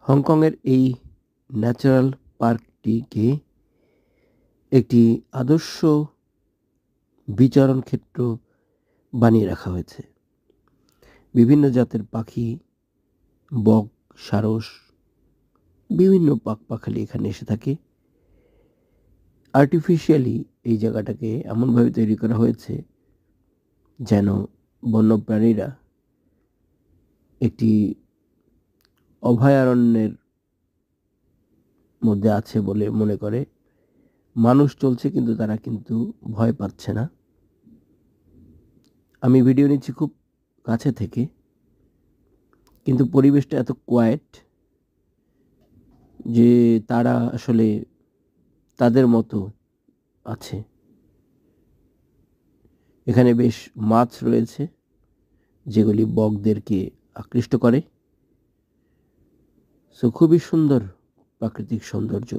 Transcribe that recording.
হংকংয়ের এই ন্যাচারাল পার্কটিকে একটি আদর্শ বিচরণ ক্ষেত্র বানিয়ে রাখা হয়েছে। বিভিন্ন জাতের পাখি, বক, সারস, বিভিন্ন পাখপাখালি এখানে এসে থাকে। আর্টিফিশিয়ালি এই জায়গাটাকে এমনভাবে তৈরি করা হয়েছে যেন বন্যপ্রাণীরা একটি অভয়ারণ্যের মধ্যে আছে বলে মনে করে। মানুষ চলছে কিন্তু তারা কিন্তু ভয় পাচ্ছে না। আমি ভিডিও নিচ্ছি খুব কাছে থেকে, কিন্তু পরিবেশটা এত কোয়েট যে তারা আসলে তাদের মতো আছে। এখানে বেশ মাছ রয়েছে যেগুলি বকদেরকে আকৃষ্ট করে। সো খুবই সুন্দর প্রাকৃতিক সৌন্দর্য।